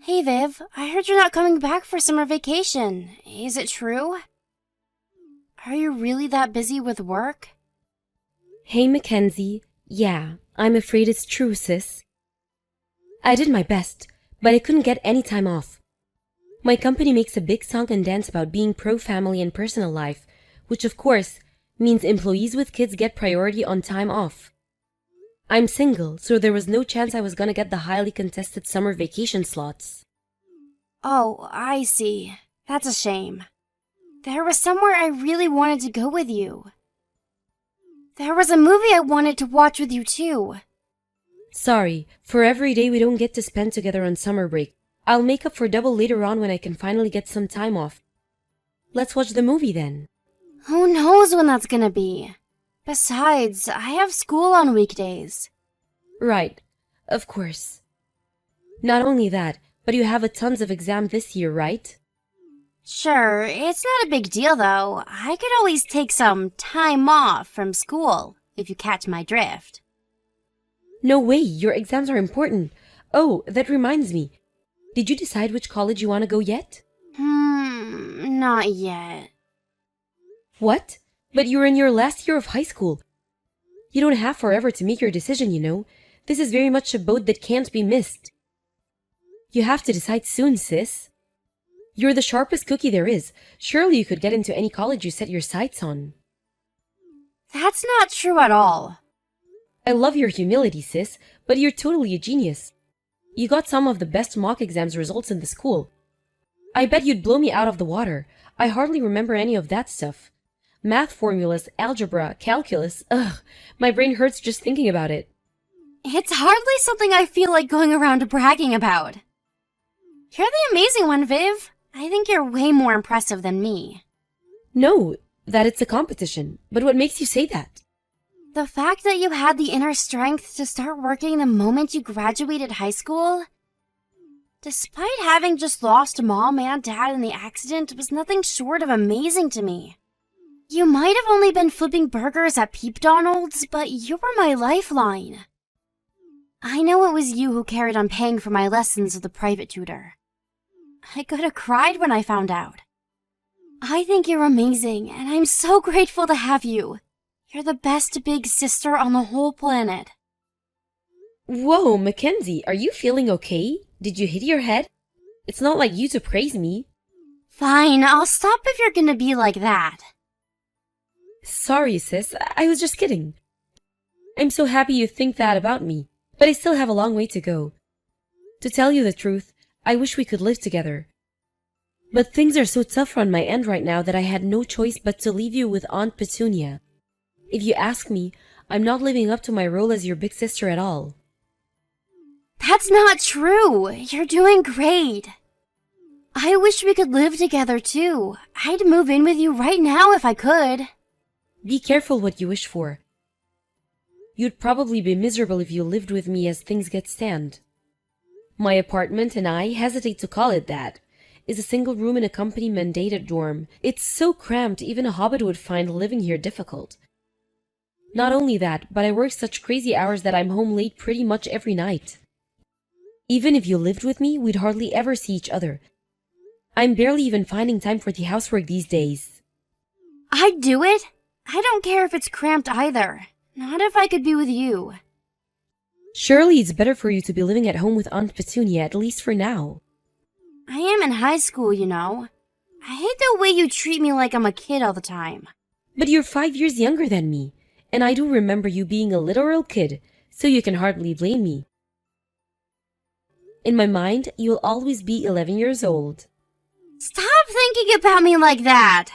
Hey Viv, I heard you're not coming back for summer vacation. Is it true? Are you really that busy with work? Hey, Mackenzie. Yeah, I'm afraid it's true, sis. I did my best, but I couldn't get any time off. My company makes a big song and dance about being pro-family and personal life, which of course means employees with kids get priority on time off. I'm single, so there was no chance I was gonna get the highly contested summer vacation slots. Oh, I see. That's a shame. There was somewhere I really wanted to go with you. There was a movie I wanted to watch with you too. Sorry, for every day we don't get to spend together on summer break. I'll make up for double later on when I can finally get some time off. Let's watch the movie then. Who knows when that's gonna be? Besides, I have school on weekdays. Right, of course. Not only that, but you have a tons of exam this year, right? Sure, it's not a big deal though. I could always take some time off from school, if you catch my drift. No way, your exams are important. Oh, that reminds me. Did you decide which college you want to go yet? Not yet. What? But you're in your last year of high school. You don't have forever to make your decision, you know. This is very much a boat that can't be missed. You have to decide soon, sis. You're the sharpest cookie there is. Surely you could get into any college you set your sights on. That's not true at all. I love your humility, sis, but you're totally a genius. You got some of the best mock exams results in the school. I bet you'd blow me out of the water. I hardly remember any of that stuff. Math formulas, algebra, calculus, ugh, my brain hurts just thinking about it. It's hardly something I feel like going around bragging about. You're the amazing one, Viv. I think you're way more impressive than me. No, that it's a competition, but what makes you say that? The fact that you had the inner strength to start working the moment you graduated high school, despite having just lost mom and dad in the accident, was nothing short of amazing to me. You might have only been flipping burgers at Peepdonald's, but you were my lifeline. I know it was you who carried on paying for my lessons with the private tutor. I could have cried when I found out. I think you're amazing, and I'm so grateful to have you. You're the best big sister on the whole planet. Whoa, Mackenzie, are you feeling okay? Did you hit your head? It's not like you to praise me. Fine, I'll stop if you're gonna be like that. Sorry, sis, I was just kidding. I'm so happy you think that about me, but I still have a long way to go. To tell you the truth, I wish we could live together. But things are so tough on my end right now that I had no choice but to leave you with Aunt Petunia. If you ask me, I'm not living up to my role as your big sister at all. That's not true. You're doing great. I wish we could live together too. I'd move in with you right now if I could. Be careful what you wish for. You'd probably be miserable if you lived with me as things get stand. My apartment, and I hesitate to call it that, is a single room in a company-mandated dorm. It's so cramped even a hobbit would find living here difficult. Not only that, but I work such crazy hours that I'm home late pretty much every night. Even if you lived with me, we'd hardly ever see each other. I'm barely even finding time for the housework these days. I'd do it. I don't care if it's cramped either. Not if I could be with you. Surely it's better for you to be living at home with Aunt Petunia, at least for now. I am in high school, you know. I hate the way you treat me like I'm a kid all the time. But you're 5 years younger than me, and I do remember you being a literal kid, so you can hardly blame me. In my mind, you'll always be 11 years old. Stop thinking about me like that!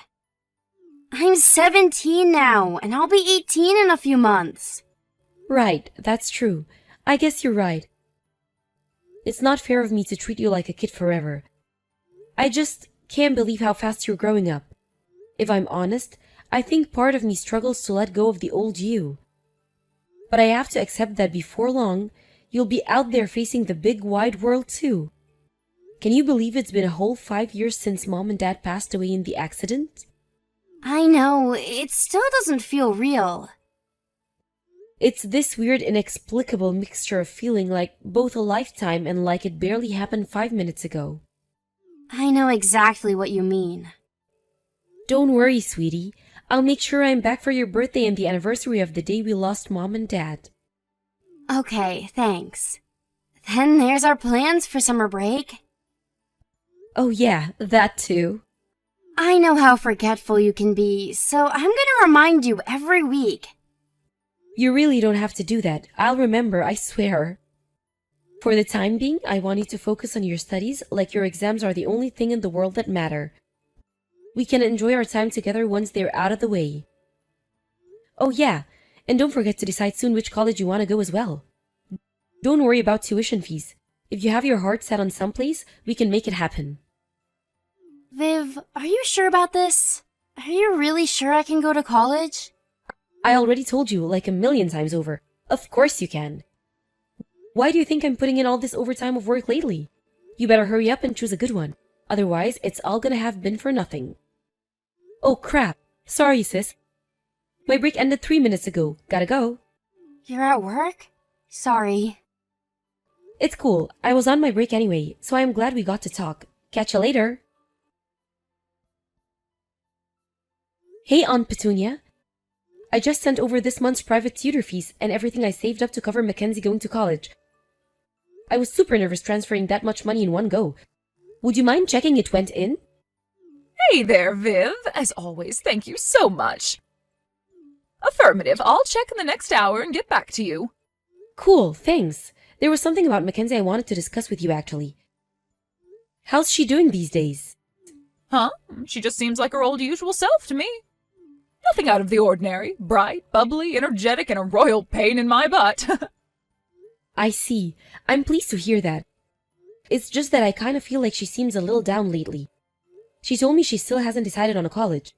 I'm 17 now, and I'll be 18 in a few months. Right, that's true. I guess you're right. It's not fair of me to treat you like a kid forever. I just can't believe how fast you're growing up. If I'm honest, I think part of me struggles to let go of the old you. But I have to accept that before long, you'll be out there facing the big wide world too. Can you believe it's been a whole 5 years since Mom and Dad passed away in the accident? I know, it still doesn't feel real. It's this weird, inexplicable mixture of feeling like both a lifetime and like it barely happened 5 minutes ago. I know exactly what you mean. Don't worry, sweetie. I'll make sure I'm back for your birthday and the anniversary of the day we lost Mom and Dad. Okay, thanks. Then there's our plans for summer break. Oh yeah, that too. I know how forgetful you can be, so I'm gonna remind you every week. You really don't have to do that. I'll remember, I swear. For the time being, I want you to focus on your studies like your exams are the only thing in the world that matter. We can enjoy our time together once they're out of the way. Oh yeah, and don't forget to decide soon which college you want to go as well. Don't worry about tuition fees. If you have your heart set on someplace, we can make it happen. Viv, are you sure about this? Are you really sure I can go to college? I already told you like a million times over. Of course you can. Why do you think I'm putting in all this overtime of work lately? You better hurry up and choose a good one. Otherwise, it's all gonna have been for nothing. Oh crap. Sorry, sis. My break ended 3 minutes ago. Gotta go. You're at work? Sorry. It's cool. I was on my break anyway, so I'm glad we got to talk. Catch you later. Hey, Aunt Petunia. I just sent over this month's private tutor fees and everything I saved up to cover Mackenzie going to college. I was super nervous transferring that much money in one go. Would you mind checking it went in? Hey there, Viv. As always, thank you so much. Affirmative. I'll check in the next hour and get back to you. Cool, thanks. There was something about Mackenzie I wanted to discuss with you, actually. How's she doing these days? Huh? She just seems like her old usual self to me. Nothing out of the ordinary. Bright, bubbly, energetic, and a royal pain in my butt. I see. I'm pleased to hear that. It's just that I kind of feel like she seems a little down lately. She told me she still hasn't decided on a college.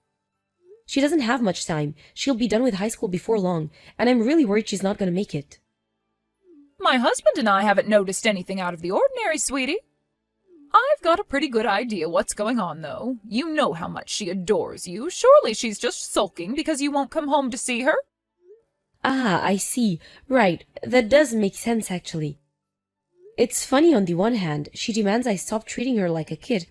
She doesn't have much time. She'll be done with high school before long, and I'm really worried she's not going to make it. My husband and I haven't noticed anything out of the ordinary, sweetie. I've got a pretty good idea what's going on, though. You know how much she adores you. Surely she's just sulking because you won't come home to see her? Ah, I see. Right. That does make sense, actually. It's funny on the one hand, she demands I stop treating her like a kid,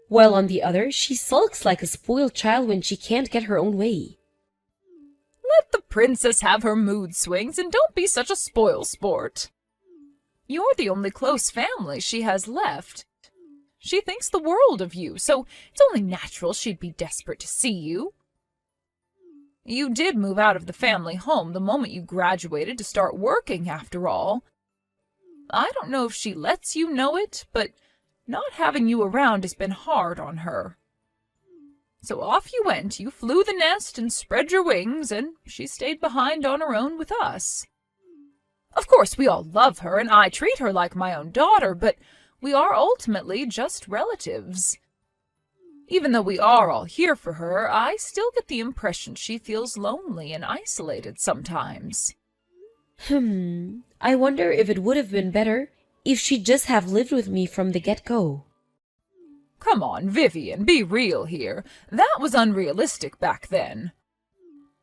while on the other, she sulks like a spoiled child when she can't get her own way. Let the princess have her mood swings and don't be such a spoil sport. You're the only close family she has left. She thinks the world of you, so it's only natural she'd be desperate to see you. You did move out of the family home the moment you graduated to start working, after all. I don't know if she lets you know it, but not having you around has been hard on her. So off you went, you flew the nest and spread your wings, and she stayed behind on her own with us. Of course, we all love her, and I treat her like my own daughter, but we are ultimately just relatives. Even though we are all here for her, I still get the impression she feels lonely and isolated sometimes. I wonder if it would have been better if she'd just have lived with me from the get-go. Come on, Vivian, be real here. That was unrealistic back then.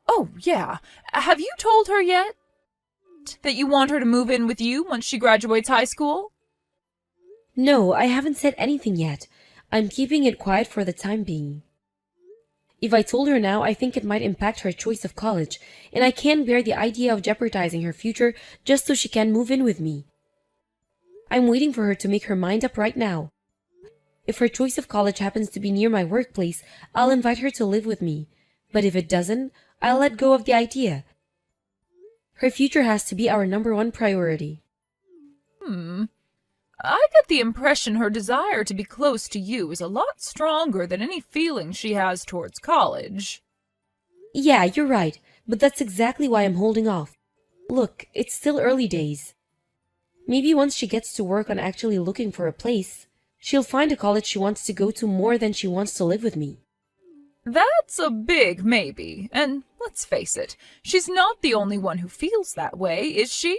Oh, yeah. Have you told her yet that you want her to move in with you once she graduates high school? No, I haven't said anything yet. I'm keeping it quiet for the time being. If I told her now, I think it might impact her choice of college, and I can't bear the idea of jeopardizing her future just so she can move in with me. I'm waiting for her to make her mind up right now. If her choice of college happens to be near my workplace, I'll invite her to live with me. But if it doesn't, I'll let go of the idea. Her future has to be our #1 priority. I get the impression her desire to be close to you is a lot stronger than any feeling she has towards college. Yeah, you're right, but that's exactly why I'm holding off. Look, it's still early days. Maybe once she gets to work on actually looking for a place, she'll find a college she wants to go to more than she wants to live with me. That's a big maybe, and let's face it, she's not the only one who feels that way, is she?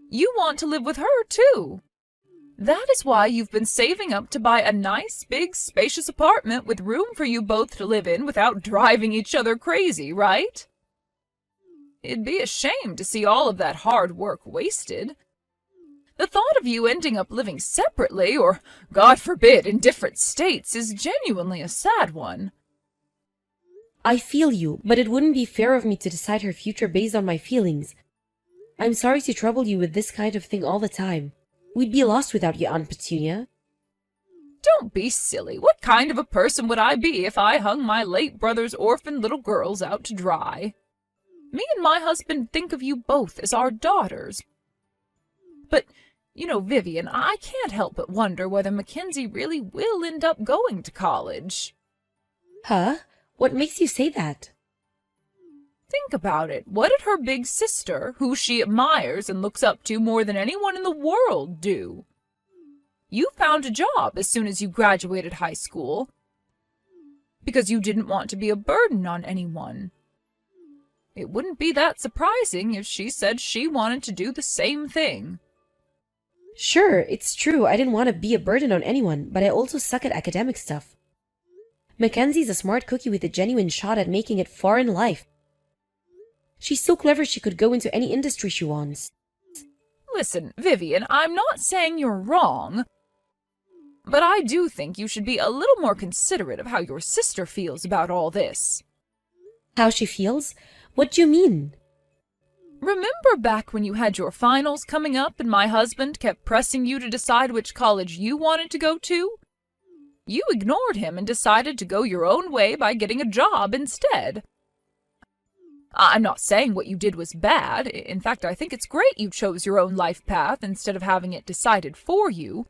You want to live with her, too. That is why you've been saving up to buy a nice, big, spacious apartment with room for you both to live in without driving each other crazy, right? It'd be a shame to see all of that hard work wasted. The thought of you ending up living separately, or, God forbid, in different states, is genuinely a sad one. I feel you, but it wouldn't be fair of me to decide her future based on my feelings. I'm sorry to trouble you with this kind of thing all the time. We'd be lost without you, Aunt Petunia. Don't be silly. What kind of a person would I be if I hung my late brother's orphaned little girls out to dry? Me and my husband think of you both as our daughters. But, you know, Vivian, I can't help but wonder whether Mackenzie really will end up going to college. Huh? What makes you say that? Think about it. What did her big sister, who she admires and looks up to more than anyone in the world, do? You found a job as soon as you graduated high school because you didn't want to be a burden on anyone. It wouldn't be that surprising if she said she wanted to do the same thing. Sure, it's true I didn't want to be a burden on anyone, but I also suck at academic stuff. Mackenzie's a smart cookie with a genuine shot at making it far in life. She's so clever she could go into any industry she wants. Listen, Vivian, I'm not saying you're wrong, but I do think you should be a little more considerate of how your sister feels about all this. How she feels? What do you mean? Remember back when you had your finals coming up and my husband kept pressing you to decide which college you wanted to go to? You ignored him and decided to go your own way by getting a job instead. I'm not saying what you did was bad. In fact, I think it's great you chose your own life path instead of having it decided for you.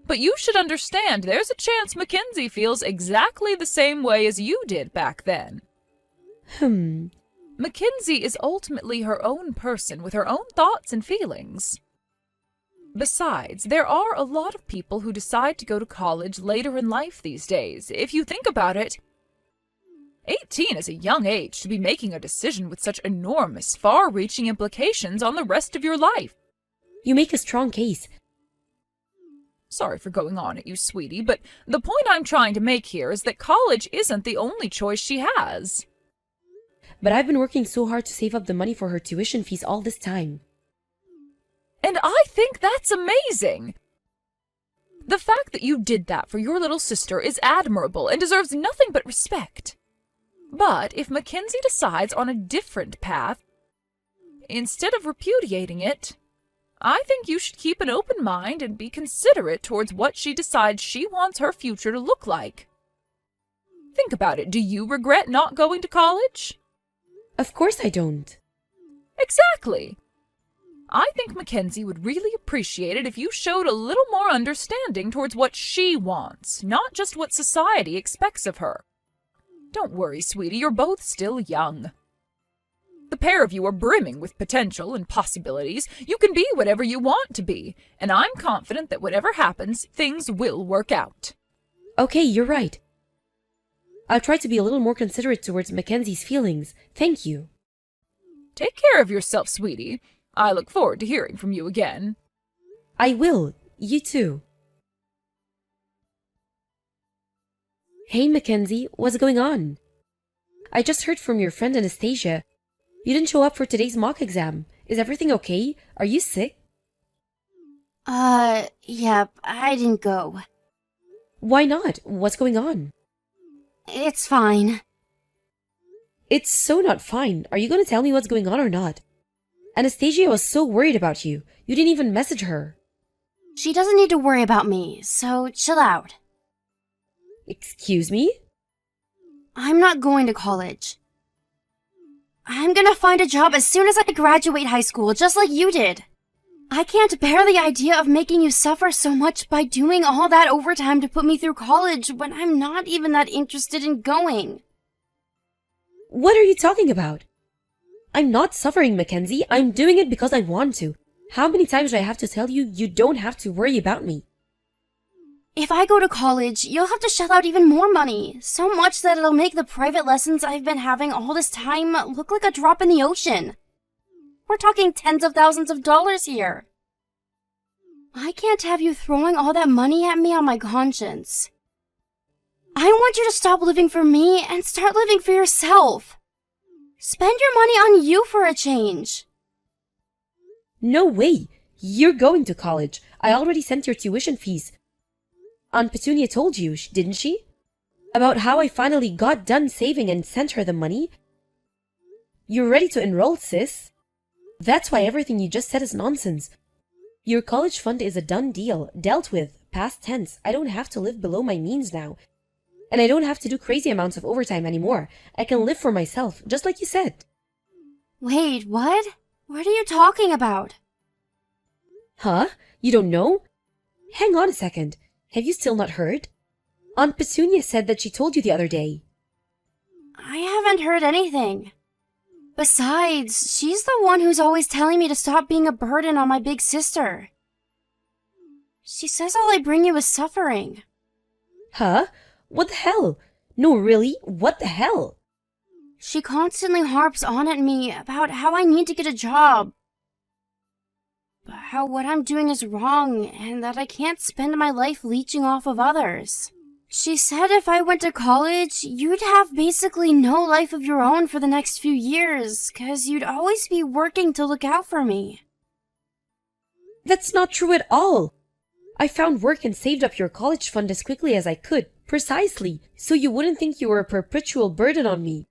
But you should understand there's a chance Mackenzie feels exactly the same way as you did back then. Mackenzie is ultimately her own person with her own thoughts and feelings. Besides, there are a lot of people who decide to go to college later in life these days. If you think about it, 18 is a young age to be making a decision with such enormous, far-reaching implications on the rest of your life. You make a strong case. Sorry for going on at you, sweetie, but the point I'm trying to make here is that college isn't the only choice she has. But I've been working so hard to save up the money for her tuition fees all this time. And I think that's amazing! The fact that you did that for your little sister is admirable and deserves nothing but respect. But if Mackenzie decides on a different path, instead of repudiating it, I think you should keep an open mind and be considerate towards what she decides she wants her future to look like. Think about it. Do you regret not going to college? Of course I don't. Exactly. I think Mackenzie would really appreciate it if you showed a little more understanding towards what she wants, not just what society expects of her. Don't worry, sweetie, you're both still young. The pair of you are brimming with potential and possibilities. You can be whatever you want to be, and I'm confident that whatever happens, things will work out. Okay, you're right. I'll try to be a little more considerate towards Mackenzie's feelings. Thank you. Take care of yourself, sweetie. I look forward to hearing from you again. I will. You too. Hey, Mackenzie, what's going on? I just heard from your friend Anastasia. You didn't show up for today's mock exam. Is everything okay? Are you sick? Yep, I didn't go. Why not? What's going on? It's fine. It's so not fine. Are you going to tell me what's going on or not? Anastasia was so worried about you. You didn't even message her. She doesn't need to worry about me, so chill out. Excuse me? I'm not going to college. I'm gonna find a job as soon as I graduate high school, just like you did. I can't bear the idea of making you suffer so much by doing all that overtime to put me through college when I'm not even that interested in going. What are you talking about? I'm not suffering, Mackenzie. I'm doing it because I want to. How many times do I have to tell you you don't have to worry about me? If I go to college, you'll have to shell out even more money. So much that it'll make the private lessons I've been having all this time look like a drop in the ocean. We're talking tens of thousands of dollars here. I can't have you throwing all that money at me on my conscience. I want you to stop living for me and start living for yourself. Spend your money on you for a change. No way! You're going to college. I already sent your tuition fees. Aunt Petunia told you, didn't she? About how I finally got done saving and sent her the money? You're ready to enroll, sis. That's why everything you just said is nonsense. Your college fund is a done deal, dealt with, past tense. I don't have to live below my means now. And I don't have to do crazy amounts of overtime anymore. I can live for myself, just like you said. Wait, what? What are you talking about? Huh? You don't know? Hang on a second. Have you still not heard? Aunt Petunia said that she told you the other day. I haven't heard anything. Besides, she's the one who's always telling me to stop being a burden on my big sister. She says all I bring you is suffering. Huh? What the hell? No, really? What the hell? She constantly harps on at me about how I need to get a job. How what I'm doing is wrong and that I can't spend my life leeching off of others. She said if I went to college, you'd have basically no life of your own for the next few years, 'cause you'd always be working to look out for me. That's not true at all. I found work and saved up your college fund as quickly as I could, precisely, so you wouldn't think you were a perpetual burden on me.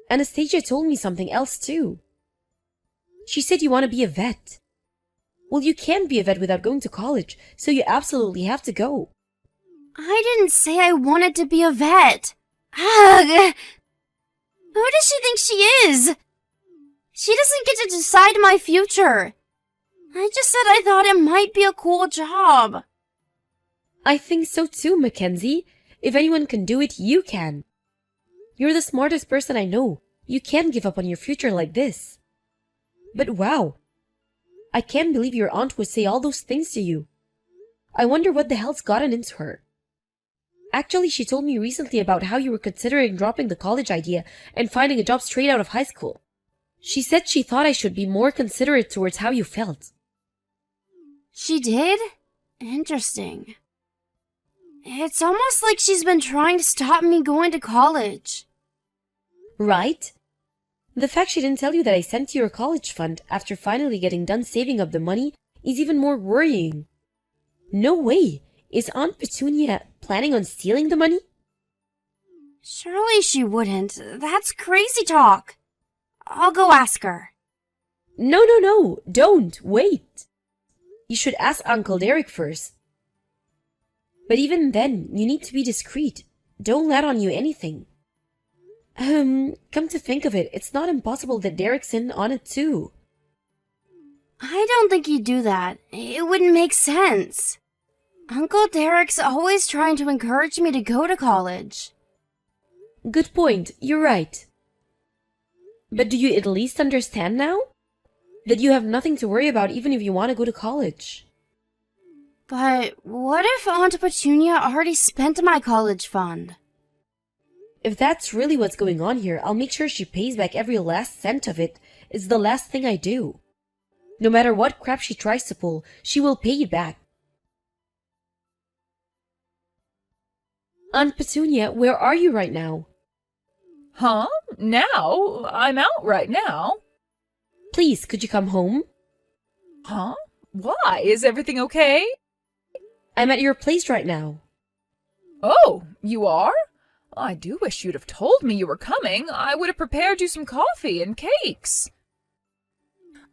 Anastasia told me something else too. She said you want to be a vet. Well, you can't be a vet without going to college, so you absolutely have to go. I didn't say I wanted to be a vet. Ugh! Who does she think she is? She doesn't get to decide my future. I just said I thought it might be a cool job. I think so too, Mackenzie. If anyone can do it, you can. You're the smartest person I know. You can't give up on your future like this. But wow, I can't believe your aunt would say all those things to you. I wonder what the hell's gotten into her. Actually, she told me recently about how you were considering dropping the college idea and finding a job straight out of high school. She said she thought I should be more considerate towards how you felt. She did? Interesting. It's almost like she's been trying to stop me going to college. Right? The fact she didn't tell you that I sent you your college fund after finally getting done saving up the money is even more worrying. No way! Is Aunt Petunia planning on stealing the money? Surely she wouldn't. That's crazy talk. I'll go ask her. No, don't, wait. You should ask Uncle Derek first. But even then, you need to be discreet. Don't let on you anything. Come to think of it, it's not impossible that Derek's in on it too. I don't think he'd do that. It wouldn't make sense. Uncle Derek's always trying to encourage me to go to college. Good point, you're right. But do you at least understand now? That you have nothing to worry about even if you want to go to college. But what if Aunt Petunia already spent my college fund? If that's really what's going on here, I'll make sure she pays back every last cent of it. It's the last thing I do. No matter what crap she tries to pull, she will pay it back. Aunt Petunia, where are you right now? Huh? Now? I'm out right now. Please, could you come home? Huh? Why? Is everything okay? I'm at your place right now. Oh, you are? I do wish you'd have told me you were coming. I would have prepared you some coffee and cakes.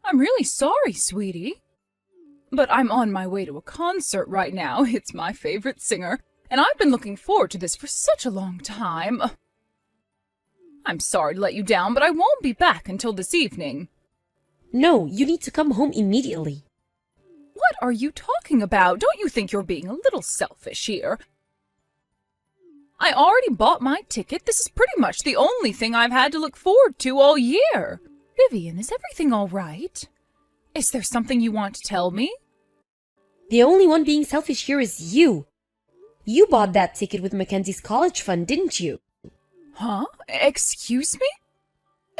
I'm really sorry, sweetie. But I'm on my way to a concert right now. It's my favorite singer, and I've been looking forward to this for such a long time. I'm sorry to let you down, but I won't be back until this evening. No, you need to come home immediately. What are you talking about? Don't you think you're being a little selfish here? I already bought my ticket. This is pretty much the only thing I've had to look forward to all year. Vivian, is everything all right? Is there something you want to tell me? The only one being selfish here is you. You bought that ticket with Mackenzie's college fund, didn't you? Huh? Excuse me?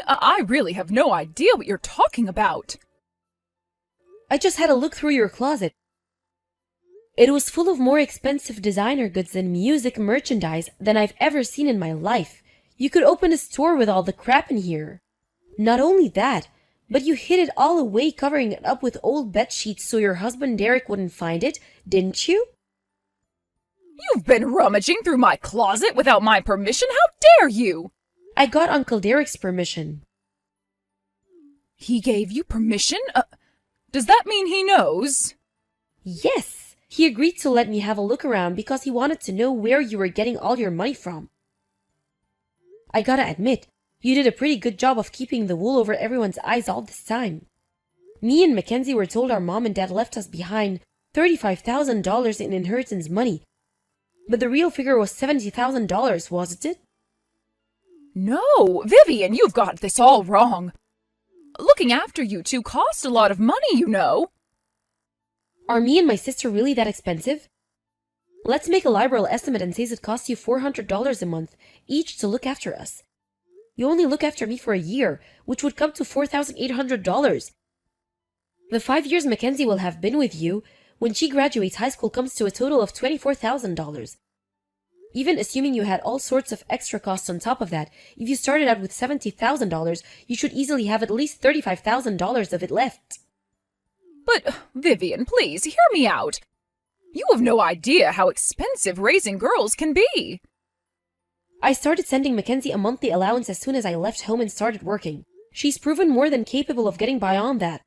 I really have no idea what you're talking about. I just had a look through your closet. It was full of more expensive designer goods and music merchandise than I've ever seen in my life. You could open a store with all the crap in here. Not only that, but you hid it all away covering it up with old bed sheets so your husband Derek wouldn't find it, didn't you? You've been rummaging through my closet without my permission? How dare you? I got Uncle Derek's permission. He gave you permission? Does that mean he knows? Yes, he agreed to let me have a look around because he wanted to know where you were getting all your money from. I gotta admit, you did a pretty good job of keeping the wool over everyone's eyes all this time. Me and Mackenzie were told our mom and dad left us behind $35,000 in inheritance money, but the real figure was $70,000, wasn't it? No, Vivian, you've got this all wrong. Looking after you two cost a lot of money, you know. Are me and my sister really that expensive? Let's make a liberal estimate and say it costs you $400 a month each to look after us. You only look after me for a year, which would come to $4,800. The 5 years Mackenzie will have been with you, when she graduates high school, comes to a total of $24,000. Even assuming you had all sorts of extra costs on top of that, if you started out with $70,000, you should easily have at least $35,000 of it left. But, Vivian, please, hear me out. You have no idea how expensive raising girls can be. I started sending Mackenzie a monthly allowance as soon as I left home and started working. She's proven more than capable of getting by on that.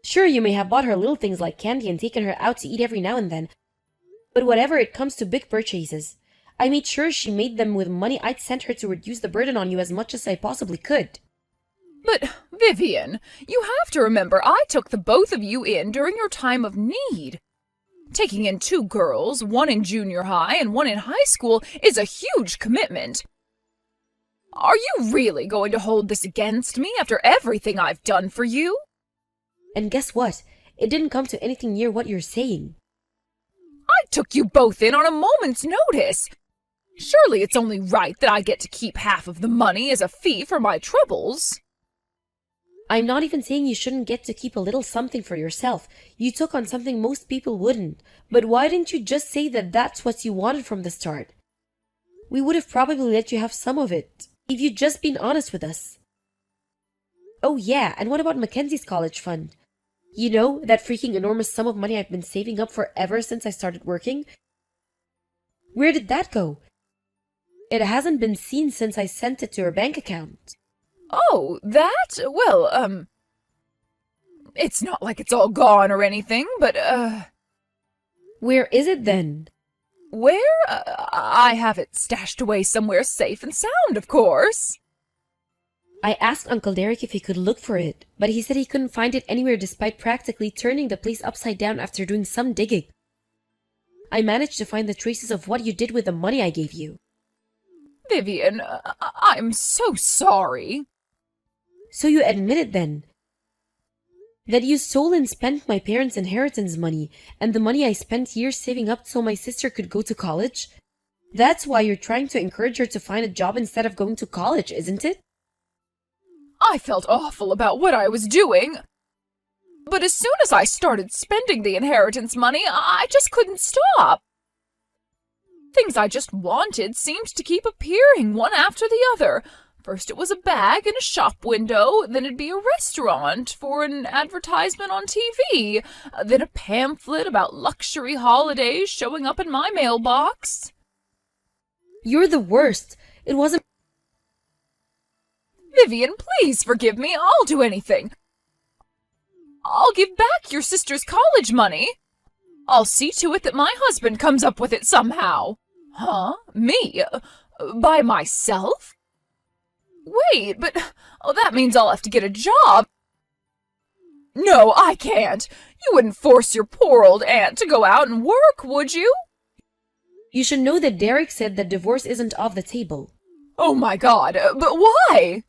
Sure, you may have bought her little things like candy and taken her out to eat every now and then, but whenever it comes to big purchases, I made sure she made them with money I'd sent her to reduce the burden on you as much as I possibly could. But, Vivian, you have to remember I took the both of you in during your time of need. Taking in 2 girls, one in junior high and one in high school, is a huge commitment. Are you really going to hold this against me after everything I've done for you? And guess what? It didn't come to anything near what you're saying. I took you both in on a moment's notice. Surely it's only right that I get to keep half of the money as a fee for my troubles. I'm not even saying you shouldn't get to keep a little something for yourself. You took on something most people wouldn't. But why didn't you just say that that's what you wanted from the start? We would have probably let you have some of it, if you'd just been honest with us. Oh yeah, and what about Mackenzie's college fund? You know, that freaking enormous sum of money I've been saving up forever since I started working? Where did that go? It hasn't been seen since I sent it to her bank account. Oh, that? Well, it's not like it's all gone or anything, but, Where is it then? where? I have it stashed away somewhere safe and sound, of course. I asked Uncle Derek if he could look for it, but he said he couldn't find it anywhere despite practically turning the place upside down after doing some digging. I managed to find the traces of what you did with the money I gave you. Vivian, I'm so sorry. So you admit it then? That you stole and spent my parents' inheritance money and the money I spent years saving up so my sister could go to college? That's why you're trying to encourage her to find a job instead of going to college, isn't it? I felt awful about what I was doing. But as soon as I started spending the inheritance money, I just couldn't stop. Things I just wanted seemed to keep appearing one after the other. First it was a bag in a shop window, then it'd be a restaurant for an advertisement on TV, then a pamphlet about luxury holidays showing up in my mailbox. You're the worst. It wasn't... Vivian, please forgive me. I'll do anything. I'll give back your sister's college money. I'll see to it that my husband comes up with it somehow. Huh? Me? By myself? Wait, but that means I'll have to get a job. No, I can't. You wouldn't force your poor old aunt to go out and work, would you? You should know that Derek said that divorce isn't off the table. Oh my God, but why?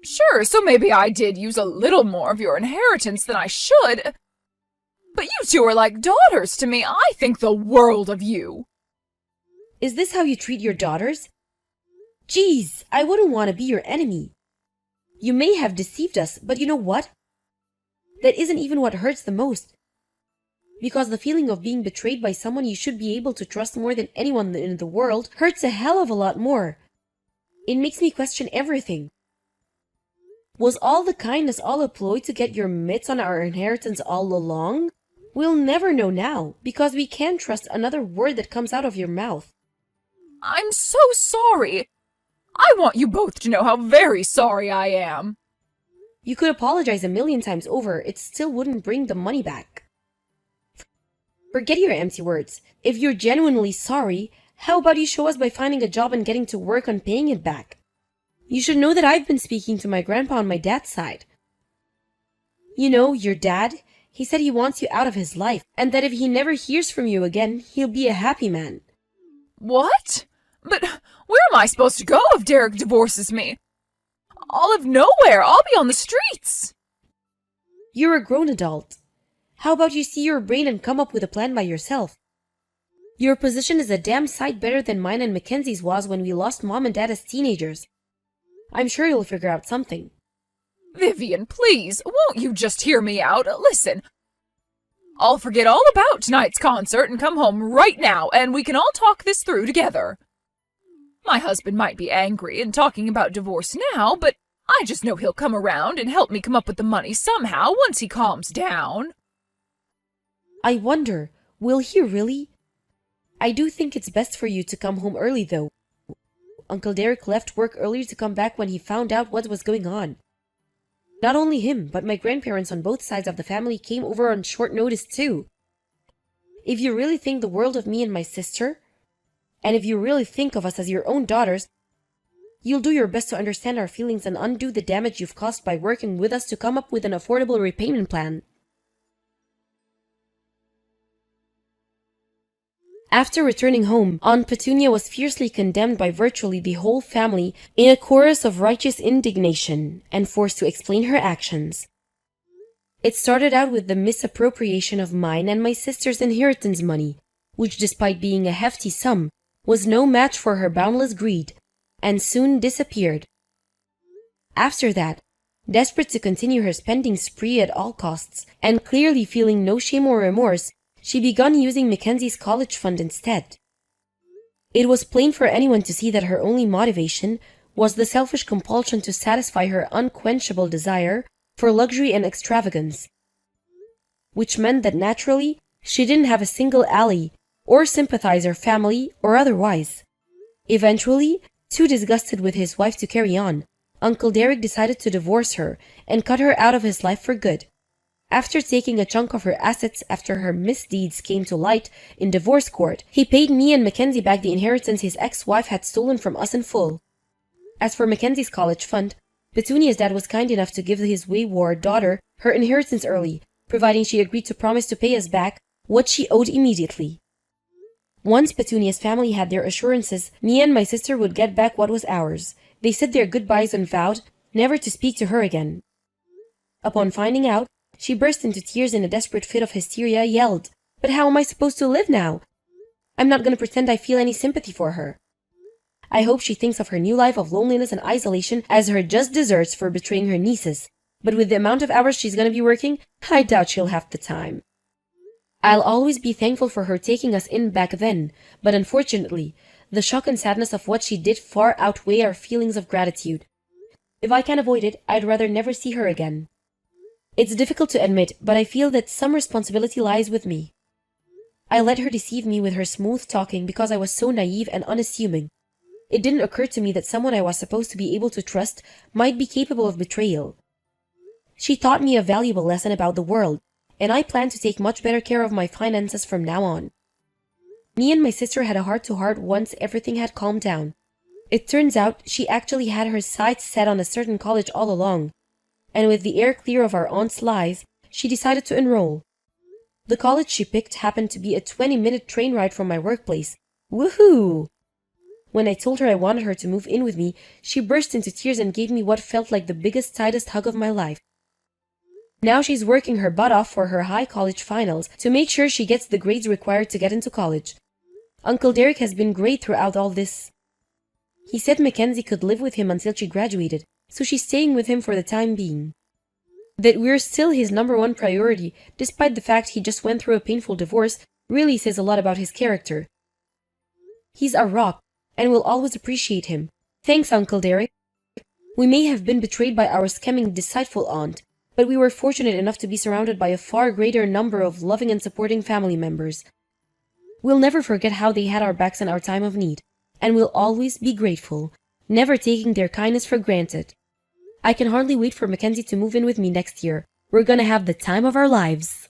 Sure, so maybe I did use a little more of your inheritance than I should. But you two are like daughters to me. I think the world of you. Is this how you treat your daughters? Geez, I wouldn't want to be your enemy. You may have deceived us, but you know what? That isn't even what hurts the most. Because the feeling of being betrayed by someone you should be able to trust more than anyone in the world hurts a hell of a lot more. It makes me question everything. Was all the kindness all a ploy to get your mitts on our inheritance all along? We'll never know now, because we can't trust another word that comes out of your mouth. I'm so sorry. I want you both to know how very sorry I am. You could apologize a million times over, it still wouldn't bring the money back. Forget your empty words. If you're genuinely sorry, how about you show us by finding a job and getting to work on paying it back? You should know that I've been speaking to my grandpa on my dad's side. You know, your dad, he said he wants you out of his life, and that if he never hears from you again, he'll be a happy man. What? But where am I supposed to go if Derek divorces me? I'll live nowhere. I'll be on the streets. You're a grown adult. How about you see your brain and come up with a plan by yourself? Your position is a damn sight better than mine and Mackenzie's was when we lost Mom and Dad as teenagers. I'm sure you'll figure out something. Vivian, please, won't you just hear me out? Listen, I'll forget all about tonight's concert and come home right now, and we can all talk this through together. My husband might be angry and talking about divorce now, but I just know he'll come around and help me come up with the money somehow once he calms down. I wonder, will he really? I do think it's best for you to come home early, though. Uncle Derek left work earlier to come back when he found out what was going on. Not only him, but my grandparents on both sides of the family came over on short notice, too. If you really think the world of me and my sister, and if you really think of us as your own daughters, you'll do your best to understand our feelings and undo the damage you've caused by working with us to come up with an affordable repayment plan. After returning home, Aunt Petunia was fiercely condemned by virtually the whole family in a chorus of righteous indignation and forced to explain her actions. It started out with the misappropriation of mine and my sister's inheritance money, which despite being a hefty sum, was no match for her boundless greed, and soon disappeared. After that, desperate to continue her spending spree at all costs, and clearly feeling no shame or remorse, she began using Mackenzie's college fund instead. It was plain for anyone to see that her only motivation was the selfish compulsion to satisfy her unquenchable desire for luxury and extravagance, which meant that naturally she didn't have a single ally or sympathizer, family or otherwise. Eventually, too disgusted with his wife to carry on, Uncle Derek decided to divorce her and cut her out of his life for good. After taking a chunk of her assets after her misdeeds came to light in divorce court, he paid me and Mackenzie back the inheritance his ex-wife had stolen from us in full. As for Mackenzie's college fund, Petunia's dad was kind enough to give his wayward daughter her inheritance early, providing she agreed to promise to pay us back what she owed immediately. Once Petunia's family had their assurances, me and my sister would get back what was ours. They said their goodbyes and vowed never to speak to her again. Upon finding out, she burst into tears in a desperate fit of hysteria, yelled, "But how am I supposed to live now? I'm not going to pretend I feel any sympathy for her. I hope she thinks of her new life of loneliness and isolation as her just deserts for betraying her nieces. But with the amount of hours she's going to be working, I doubt she'll have the time. I'll always be thankful for her taking us in back then, but unfortunately, the shock and sadness of what she did far outweigh our feelings of gratitude. If I can avoid it, I'd rather never see her again. It's difficult to admit, but I feel that some responsibility lies with me. I let her deceive me with her smooth talking because I was so naive and unassuming. It didn't occur to me that someone I was supposed to be able to trust might be capable of betrayal. She taught me a valuable lesson about the world, and I plan to take much better care of my finances from now on. Me and my sister had a heart-to-heart once everything had calmed down. It turns out she actually had her sights set on a certain college all along, and with the air clear of our aunt's lies, she decided to enroll. The college she picked happened to be a 20-minute train ride from my workplace. Woohoo! When I told her I wanted her to move in with me, she burst into tears and gave me what felt like the biggest, tightest hug of my life. Now she's working her butt off for her high college finals to make sure she gets the grades required to get into college. Uncle Derek has been great throughout all this. He said Mackenzie could live with him until she graduated, so she's staying with him for the time being. That we're still his #1 priority, despite the fact he just went through a painful divorce, really says a lot about his character. He's a rock, and we'll always appreciate him. Thanks, Uncle Derek. We may have been betrayed by our scheming, deceitful aunt, but we were fortunate enough to be surrounded by a far greater number of loving and supporting family members. We'll never forget how they had our backs in our time of need, and we'll always be grateful, never taking their kindness for granted. I can hardly wait for Mackenzie to move in with me next year. We're gonna have the time of our lives.